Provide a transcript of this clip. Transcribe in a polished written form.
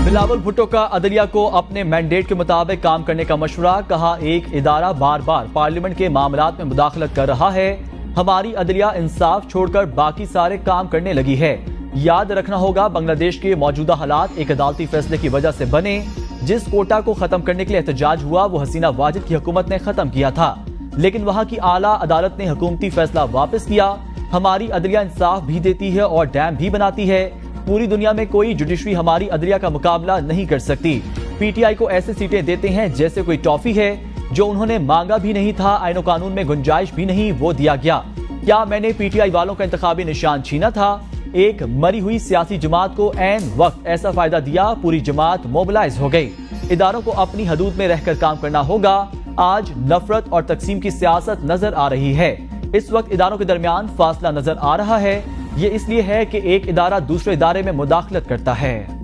बिलावल भुट्टो का अदलिया को अपने मैंडेट के मुताबिक काम करने का मशवरा। कहा, एक इदारा बार बार पार्लियामेंट के मामलात में मुदाखलत कर रहा है। हमारी अदलिया इंसाफ छोड़कर बाकी सारे काम करने लगी है। याद रखना होगा, बांग्लादेश के मौजूदा हालात एक अदालती फैसले की वजह से बने। जिस कोटा को खत्म करने के लिए एहतजाज हुआ वो हसीना वाजिद की हुकूमत ने खत्म किया था, लेकिन वहां की आला अदालत ने हुकूमती फैसला वापस किया। हमारी अदलिया इंसाफ भी देती है और डैम भी बनाती है। पूरी दुनिया में कोई जुडिशरी हमारी अदलिया का मुकाबला नहीं कर सकती। पीटीआई को ऐसे सीटें देते हैं जैसे कोई टॉफी है। जो उन्होंने मांगा भी नहीं था, आईन कानून में गुंजाइश भी नहीं, वो दिया गया। क्या मैंने पीटीआई वालों का इंतखाबी निशान छीना था? एक मरी हुई सियासी जमात को ऐन वक्त ऐसा फायदा दिया, पूरी जमात मोबिलाइज हो गई। इदारों को अपनी हदूद में रहकर काम करना होगा। आज नफरत और तकसीम की सियासत नजर आ रही है। इस वक्त इदारों के दरमियान फासला नजर आ रहा है। ये इसलिए है कि एक इदारा दूसरे इदारे में मुदाखलत करता है।